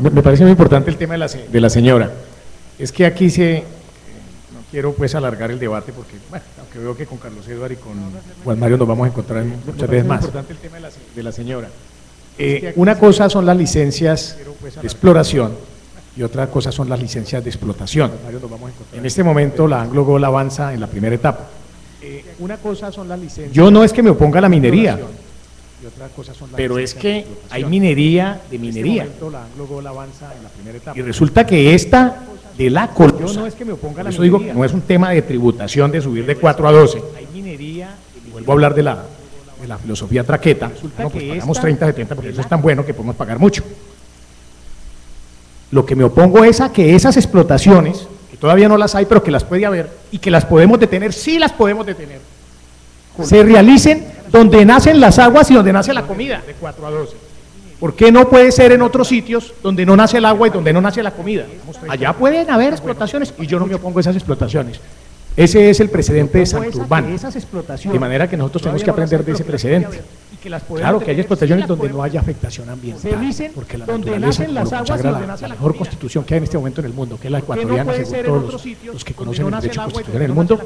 Me parece muy importante el tema de la señora. Es que aquí no quiero pues alargar el debate porque, bueno, aunque veo que con Carlos Eduardo y con Juan Mario nos vamos a encontrar muchas veces más. Me parece muy importante el tema de la señora. Una cosa son las licencias de exploración y otra cosa son las licencias de explotación. En este momento la Anglo Gold avanza en la primera etapa. Una cosa son las licencias. Yo no es que me oponga a la minería, pero es que hay minería de minería. Y resulta que esta de la colosa, eso digo que no es un tema de tributación de subir de 4 a 12. Vuelvo a hablar de la filosofía traqueta. No, pues pagamos 30, 70 porque eso es tan bueno que podemos pagar mucho. Lo que me opongo es a que esas explotaciones, que todavía no las hay, pero que las puede haber y que las podemos detener, sí las podemos detener, se realicen donde nacen las aguas y donde nace la comida. De 4 a 12. ¿Por qué no puede ser en otros sitios donde no nace el agua y donde no nace la comida? Allá pueden haber explotaciones y yo no me opongo a esas explotaciones. Ese es el precedente de Santurbán, de manera que nosotros tenemos que aprender de ese precedente. Claro que hay explotaciones donde no haya afectación ambiental, porque la naturaleza lo consagra la mejor constitución que hay en este momento en el mundo, que es la ecuatoriana, según todos los que conocen el derecho constitucional en el mundo.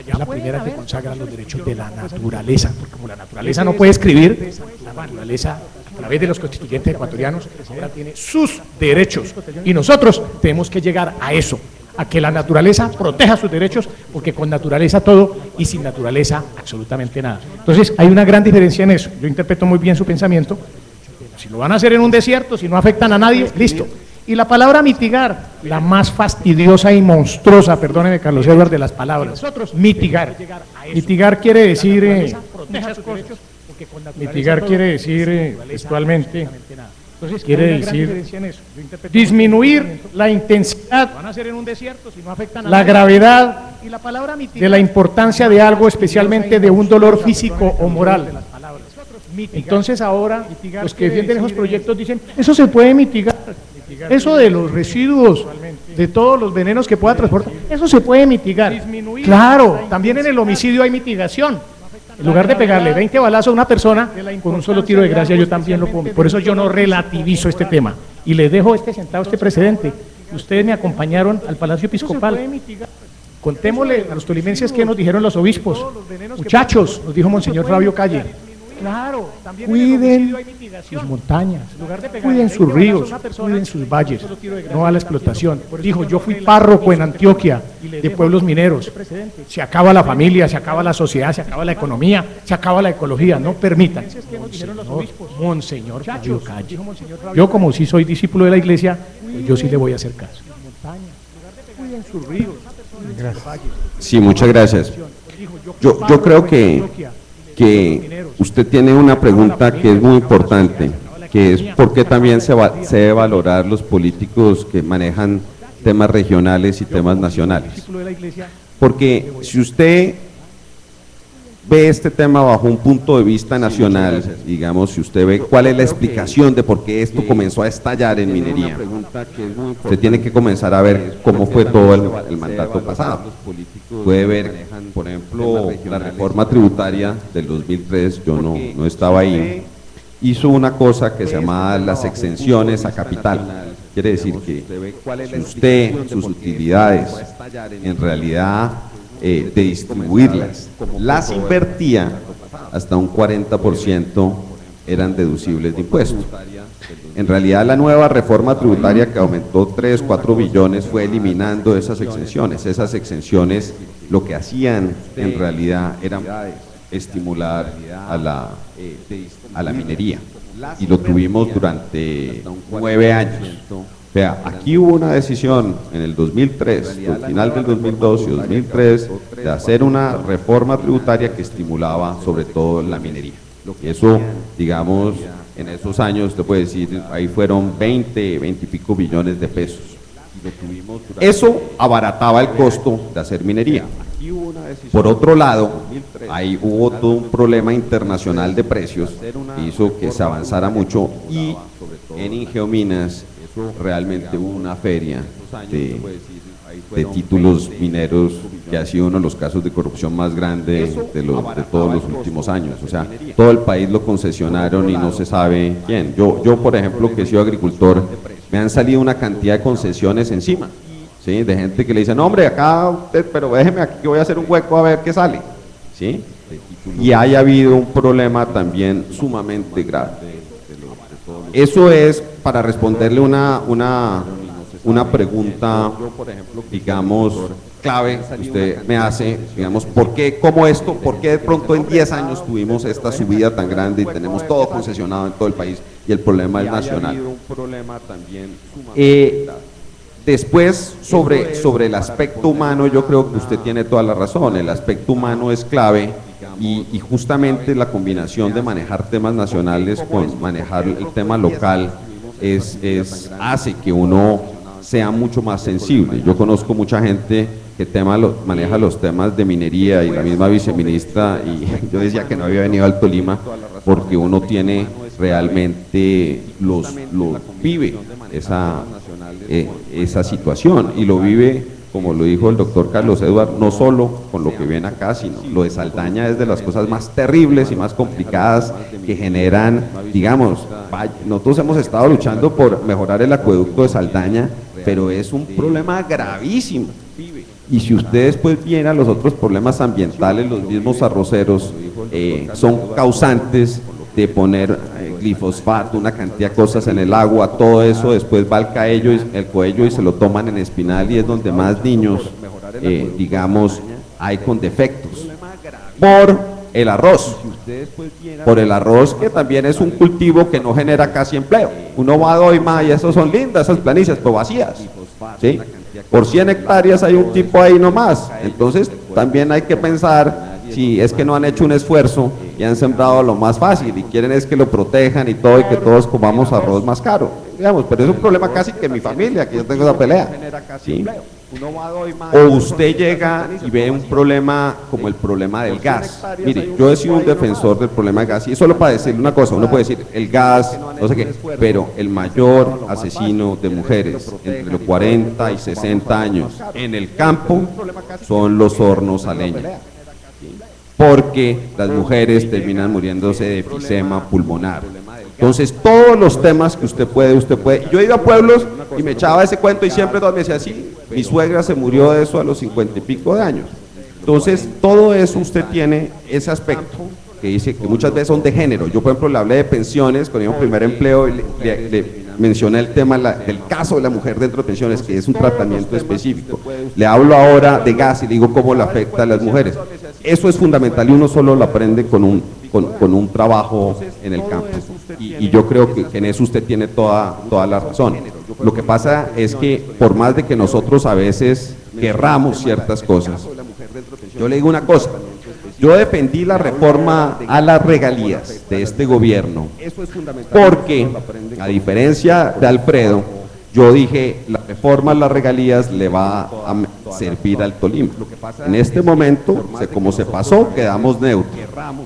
Es la primera que consagra los derechos de la naturaleza, porque como la naturaleza no puede escribir, la naturaleza a través de los constituyentes ecuatorianos ahora tiene sus derechos y nosotros tenemos que llegar a eso, a que la naturaleza proteja sus derechos, porque con naturaleza todo y sin naturaleza absolutamente nada. Entonces hay una gran diferencia en eso. Yo interpreto muy bien su pensamiento. Si lo van a hacer en un desierto, si no afectan a nadie, listo. Y la palabra mitigar, la más fastidiosa y monstruosa, perdóneme Carlos Eduardo, de las palabras, mitigar. Mitigar quiere decir muchas cosas. Mitigar quiere decir textualmente, quiere decir disminuir la intensidad, la gravedad de la importancia de algo, especialmente de un dolor físico o moral. Entonces ahora los que defienden esos proyectos dicen, eso se puede mitigar. Eso de los residuos, de todos los venenos que pueda transportar, eso se puede mitigar. Claro, también en el homicidio hay mitigación. En lugar de pegarle 20 balazos a una persona, con un solo tiro de gracia yo también lo pongo. Por eso yo no relativizo este tema. Y les dejo sentado este precedente. Ustedes me acompañaron al Palacio Episcopal. Contémosle a los tolimenses qué nos dijeron los obispos. Muchachos, nos dijo Monseñor Fabio Calle. Claro, cuiden sus montañas, cuiden sus ríos, cuiden sus valles, no a la explotación. Dijo, yo fui párroco en Antioquia de pueblos mineros. Se acaba la familia, se acaba la sociedad, se acaba la economía, se acaba la ecología. No permitan. Monseñor Fabio Calle. Yo como sí soy discípulo de la iglesia, pues yo sí le voy a hacer caso. Sí, muchas gracias. Yo creo que usted tiene una pregunta que es muy importante, que es por qué también se debe valorar los políticos que manejan temas regionales y temas nacionales. Porque si usted ve este tema bajo un punto de vista nacional, digamos, si usted ve cuál es la explicación de por qué esto comenzó a estallar en minería, usted tiene que comenzar a ver cómo fue todo el mandato pasado. Puede ver, por ejemplo, la reforma tributaria del 2003, yo no estaba ahí, hizo una cosa que se llamaba las exenciones a capital. Quiere decir que si usted, sus utilidades, en realidad de distribuirlas, las invertía, hasta un 40% eran deducibles de impuestos. En realidad la nueva reforma tributaria que aumentó 3, 4 billones fue eliminando esas exenciones. Esas exenciones lo que hacían en realidad era estimular a la minería y lo tuvimos durante 9 años. O sea, aquí hubo una decisión en el 2003, al final del 2002 y 2003, de hacer una reforma tributaria que estimulaba sobre todo la minería. Eso, digamos, en esos años, usted puede decir, ahí fueron 20 y pico billones de pesos. Eso abarataba el costo de hacer minería. Por otro lado, ahí hubo todo un problema internacional de precios, hizo que se avanzara mucho y en Ingeominas realmente hubo una feria de títulos mineros, que ha sido uno de los casos de corrupción más grande de todos los últimos años. O sea, todo el país lo concesionaron y no se sabe quién. Yo por ejemplo, que he sido agricultor, me han salido una cantidad de concesiones encima, ¿sí? De gente que le dice, no hombre, acá usted, pero déjeme aquí que voy a hacer un hueco a ver qué sale, ¿sí? Y haya habido un problema también sumamente grave. Eso es para responderle una pregunta, digamos, clave que usted me hace, digamos, ¿por qué de pronto en 10 años tuvimos esta subida tan grande y tenemos todo concesionado en todo el país y el problema es nacional? Después, sobre el aspecto humano, yo creo que usted tiene toda la razón, el aspecto humano es clave y justamente la combinación de manejar temas nacionales con manejar el tema local hace que uno sea mucho más sensible. Yo conozco mucha gente que maneja los temas de minería y la misma viceministra, y yo decía que no había venido al Tolima porque uno tiene realmente vive esa situación y lo vive, como lo dijo el doctor Carlos Eduardo, no solo con lo que ven acá, sino lo de Saldaña es de las cosas más terribles y más complicadas que generan, digamos, nosotros hemos estado luchando por mejorar el acueducto de Saldaña, pero es un problema gravísimo. Y si ustedes pues vienen a los otros problemas ambientales, los mismos arroceros son causantes de poner glifosfato, una cantidad de cosas en el agua, todo eso después va al coello y se lo toman en Espinal y es donde más niños, digamos, hay con defectos. Por el arroz, que también es un cultivo que no genera casi empleo. Uno va a Doima y esos son lindas, esas planicias, pero vacías, ¿sí? Por 100 hectáreas hay un tipo ahí nomás, entonces también hay que pensar si es que no han hecho un esfuerzo y han sembrado lo más fácil y quieren es que lo protejan y todo y que todos comamos arroz más caro, digamos, pero es un problema casi que en mi familia, que yo tengo esa pelea, ¿sí? O usted llega y ve un problema como el problema del gas. Mire, yo he sido un defensor del problema del gas y solo para decirle una cosa, uno puede decir el gas, no sé qué, pero el mayor asesino de mujeres entre los 40 y 60 años en el campo son los hornos a leña, porque las mujeres terminan muriéndose de enfisema pulmonar. Entonces, todos los temas que usted puede. Yo he ido a pueblos y me echaba ese cuento y siempre todos me decían, sí, mi suegra se murió de eso a los 50 y pico de años. Entonces, todo eso usted tiene ese aspecto que dice que muchas veces son de género. Yo, por ejemplo, le hablé de pensiones, con mi primer empleo, y le mencioné el tema del caso de la mujer dentro de pensiones, que es un tratamiento específico. Le hablo ahora de gas y digo cómo le afecta a las mujeres. Eso es fundamental y uno solo lo aprende con un trabajo en el campo. Y yo creo que en eso usted tiene toda la razón. Lo que pasa es que por más de que nosotros a veces querramos ciertas cosas, yo le digo una cosa, yo defendí la reforma a las regalías de este gobierno, porque a diferencia de Alfredo, yo dije, la reforma a las regalías le va a servir al Tolima. En este momento, como se pasó, quedamos neutros.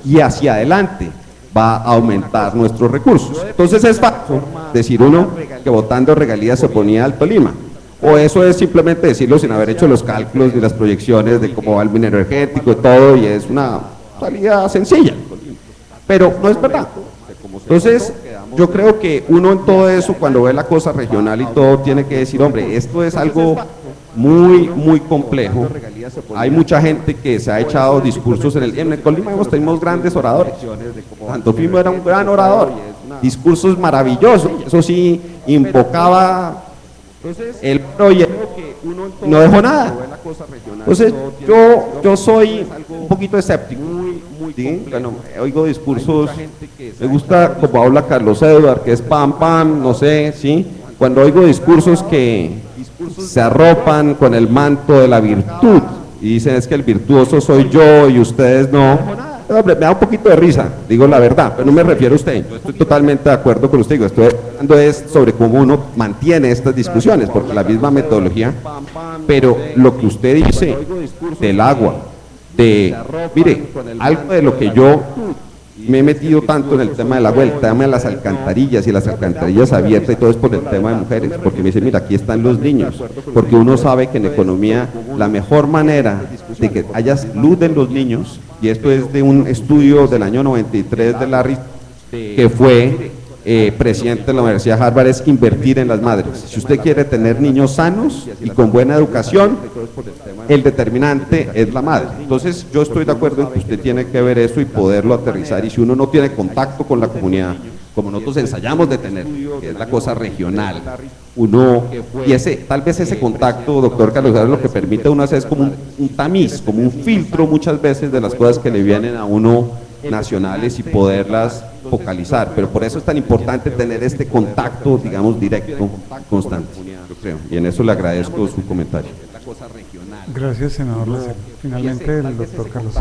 Y hacia adelante va a aumentar nuestros recursos. Entonces es fácil decir uno que votando regalías se oponía al Tolima. O eso es simplemente decirlo sin haber hecho los cálculos ni las proyecciones de cómo va el minero energético y todo, y es una salida sencilla. Pero no es verdad. Entonces, yo creo que uno en todo eso, cuando ve la cosa regional y todo, tiene que decir, hombre, esto es algo muy complejo. Hay mucha gente que se ha echado discursos en el Tolima, tenemos grandes oradores. Santo Fimo era un gran orador, discursos maravillosos, eso sí, invocaba el proyecto, no dejó nada. Entonces, yo soy un poquito escéptico. ¿Sí? Bueno, oigo discursos, me gusta como habla Carlos Eduardo, que es pam, no sé, ¿sí? Cuando oigo discursos que se arropan con el manto de la virtud y dicen es que el virtuoso soy yo y ustedes no, hombre, me da un poquito de risa, digo la verdad, pero no me refiero a usted, yo estoy totalmente de acuerdo con usted, estoy hablando es sobre cómo uno mantiene estas discusiones, porque la misma metodología, pero lo que usted dice del agua, mire, algo de lo que yo me he metido tanto en el tema del agua, el tema de las alcantarillas y las alcantarillas abiertas y todo es por el tema de mujeres, porque me dicen, mira, aquí están los niños, porque uno sabe que en economía la mejor manera de que haya luz en los niños, y esto es de un estudio del año 93 de Larry, que fue presidente de la Universidad de Harvard, es invertir en las madres. Si usted quiere tener niños sanos y con buena educación, el determinante es la madre. Entonces yo estoy de acuerdo en que usted tiene que ver eso y poderlo aterrizar, y si uno no tiene contacto con la comunidad, como nosotros ensayamos de tener, que es la cosa regional, uno, y tal vez ese contacto, doctor Carlos, es lo que permite a uno hacer es como un tamiz, como un filtro muchas veces de las cosas que le vienen a uno nacionales y poderlas focalizar, pero por eso es tan importante tener este contacto, digamos, directo, constante, yo creo, y en eso le agradezco su comentario. Gracias, senador Lacena. Finalmente, el doctor Carlos.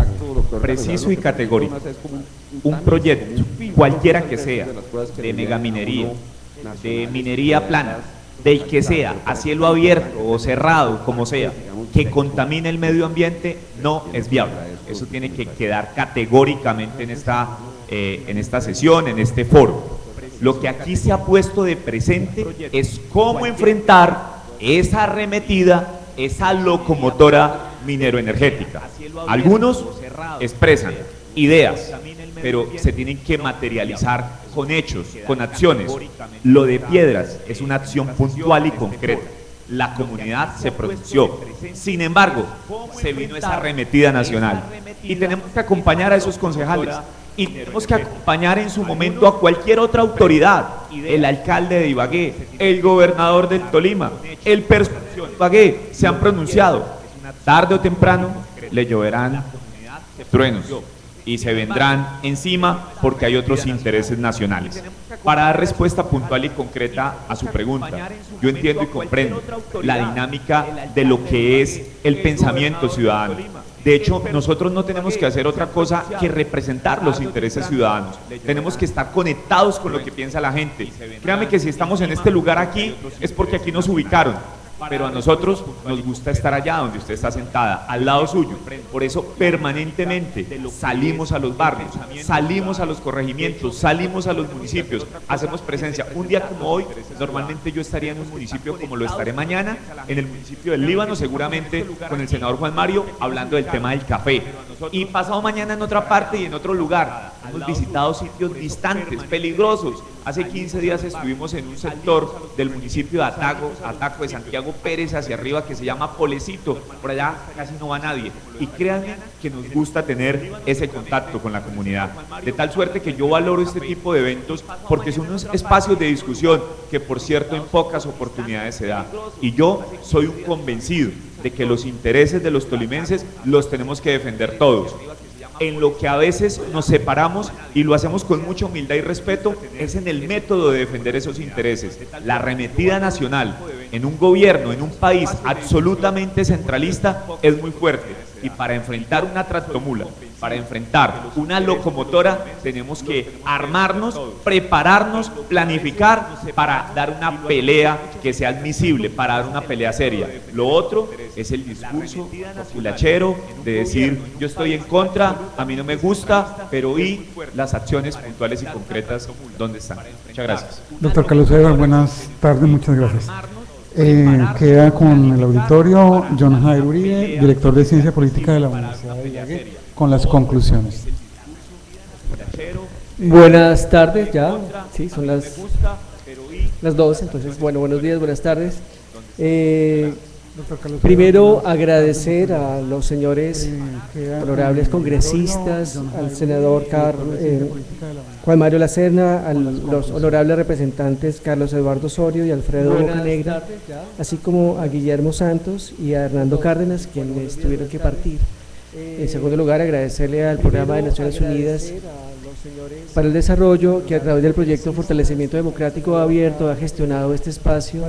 Preciso y categórico. Un proyecto, cualquiera que sea, de megaminería, de minería plana, del que sea, a cielo abierto o cerrado, como sea, que contamine el medio ambiente, no es viable. Eso tiene que quedar categóricamente en esta sesión, en este foro. Lo que aquí se ha puesto de presente es cómo enfrentar esa arremetida, esa locomotora mineroenergética. Algunos expresan ideas, pero se tienen que materializar con hechos, con acciones. Lo de Piedras es una acción puntual y concreta. La comunidad se pronunció. Sin embargo, se vino esa arremetida nacional y tenemos que acompañar a esos concejales y tenemos que acompañar en su momento a cualquier otra autoridad, el alcalde de Ibagué, el gobernador del Tolima, el personal de Ibagué, se han pronunciado. Tarde o temprano le lloverán truenos y se vendrán encima porque hay otros intereses nacionales. Para dar respuesta puntual y concreta a su pregunta, yo entiendo y comprendo la dinámica de lo que es el pensamiento ciudadano. De hecho, nosotros no tenemos que hacer otra cosa que representar los intereses ciudadanos. Tenemos que estar conectados con lo que piensa la gente. Créame que si estamos en este lugar aquí, es porque aquí nos ubicaron. Pero a nosotros nos gusta estar allá donde usted está sentada, al lado suyo. Por eso permanentemente salimos a los barrios, salimos a los corregimientos, salimos a los municipios, hacemos presencia. Un día como hoy, normalmente yo estaría en un municipio como lo estaré mañana, en el municipio del Líbano, seguramente con el senador Juan Mario, hablando del tema del café. Y pasado mañana en otra parte y en otro lugar. Hemos visitado sitios distantes, peligrosos. Hace 15 días estuvimos en un sector del municipio de Ataco de Santiago Pérez hacia arriba, que se llama Polecito. Por allá casi no va nadie. Y créanme que nos gusta tener ese contacto con la comunidad. De tal suerte que yo valoro este tipo de eventos porque son unos espacios de discusión que, por cierto, en pocas oportunidades se da. Y yo soy un convencido de que los intereses de los tolimenses los tenemos que defender todos. En lo que a veces nos separamos, y lo hacemos con mucha humildad y respeto, es en el método de defender esos intereses. La arremetida nacional en un gobierno, en un país absolutamente centralista, es muy fuerte. Y para enfrentar una tractomula, para enfrentar una locomotora, tenemos que armarnos, prepararnos, planificar para dar una pelea que sea admisible, para dar una pelea seria. Lo otro es el discurso populachero de decir yo estoy en contra, a mí no me gusta, pero y las acciones puntuales y concretas, ¿dónde están? Muchas gracias. Doctor Carlos Edgar, buenas tardes, muchas gracias. Queda con el auditorio John Jair Uribe, director de Ciencia Política de la Universidad de Ibagué, con las conclusiones. Buenas tardes, ya, sí, son las 12, entonces, bueno, buenos días, buenas tardes. Primero, agradecer a los señores honorables congresistas, al senador Juan Mario Lacena, a los honorables representantes Carlos Eduardo Osorio y Alfredo Bocanegra, así como a Guillermo Santos y a Hernando Cárdenas, quienes tuvieron que partir. En segundo lugar, agradecerle al Programa de Naciones Unidas para el Desarrollo, que a través del proyecto Fortalecimiento Democrático Abierto ha gestionado este espacio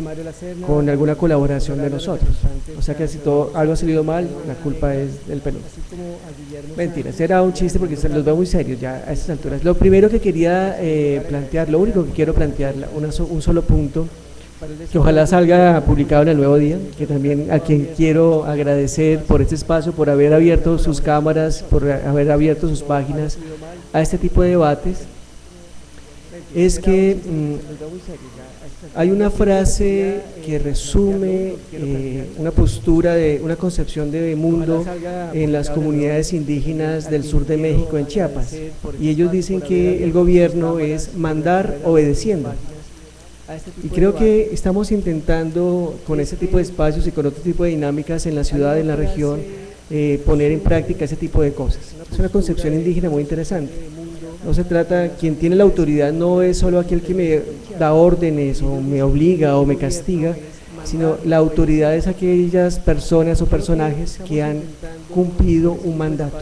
con alguna colaboración de nosotros. O sea que si algo ha salido mal, la culpa es del PNUD. Mentira, era un chiste porque se los veo muy serios ya a estas alturas. Lo primero que quería plantear, lo único que quiero plantear, un solo punto, que ojalá salga publicado en el Nuevo Día, que también a quien quiero agradecer por este espacio, por haber abierto sus cámaras, por haber abierto sus páginas a este tipo de debates es que hay una frase que resume una postura de una concepción de mundo en las comunidades indígenas del sur de México, en Chiapas, y ellos dicen que el gobierno es mandar obedeciendo. Y creo que estamos intentando con ese tipo de espacios y con otro tipo de dinámicas en la ciudad, en la región, poner en práctica ese tipo de cosas. Es una concepción indígena muy interesante. No se trata, quien tiene la autoridad no es solo aquel que me da órdenes o me obliga o me castiga, sino la autoridad es aquellas personas o personajes que han cumplido un mandato.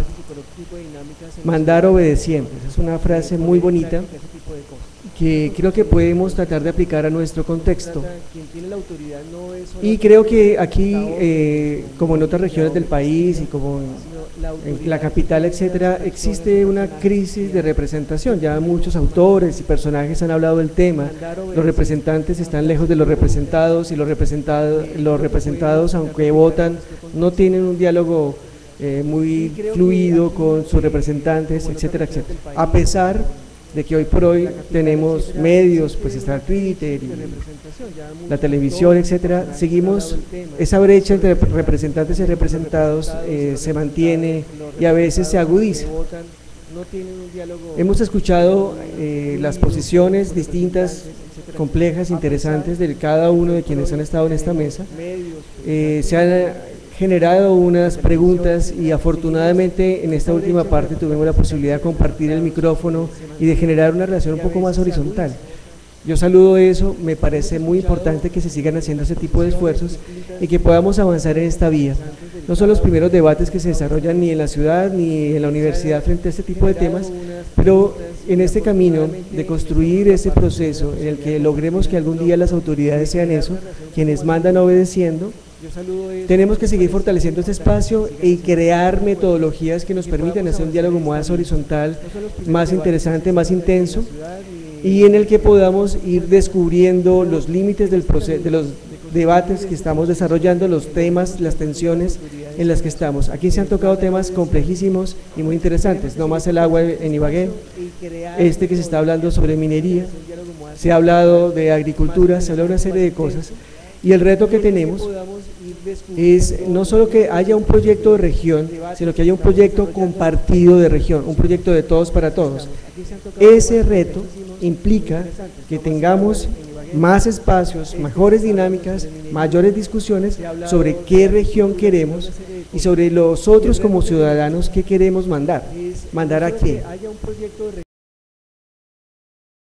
Mandar obedeciendo, esa es una frase muy bonita que creo que podemos tratar de aplicar a nuestro contexto. Y creo que aquí, como en otras regiones del país y como en la capital, etcétera, existe una crisis de representación. Ya muchos autores y personajes han hablado del tema. Los representantes están lejos de los representados y los representados, aunque votan, no tienen un diálogo muy fluido con sus representantes, etcétera, etcétera. A pesar de que hoy por hoy tenemos medios, pues está Twitter y la televisión, etcétera, seguimos, esa brecha entre representantes y representados se mantiene y a veces se agudiza. Hemos escuchado las posiciones distintas, complejas, interesantes de cada uno de quienes han estado en esta mesa. Se han generado unas preguntas y afortunadamente en esta última parte tuvimos la posibilidad de compartir el micrófono y de generar una relación un poco más horizontal. Yo saludo eso, me parece muy importante que se sigan haciendo ese tipo de esfuerzos y que podamos avanzar en esta vía. No son los primeros debates que se desarrollan ni en la ciudad ni en la universidad frente a este tipo de temas, pero en este camino de construir ese proceso en el que logremos que algún día las autoridades sean eso, quienes mandan obedeciendo, tenemos que seguir fortaleciendo este espacio y crear metodologías que nos permitan hacer un diálogo más horizontal, más interesante, más intenso, y en el que podamos ir descubriendo los límites del proceso, de los debates que estamos desarrollando, los temas, las tensiones en las que estamos. Aquí se han tocado temas complejísimos y muy interesantes, no más el agua en Ibagué, que se está hablando sobre minería, se ha hablado de agricultura, se habla de una serie de cosas. Y el reto que tenemos es no solo que haya un proyecto de región, sino que haya un proyecto compartido de región, un proyecto de todos para todos. Ese reto implica que tengamos más espacios, mejores dinámicas, mayores discusiones sobre qué región queremos y sobre los otros como ciudadanos qué queremos mandar. ¿Mandar a quién?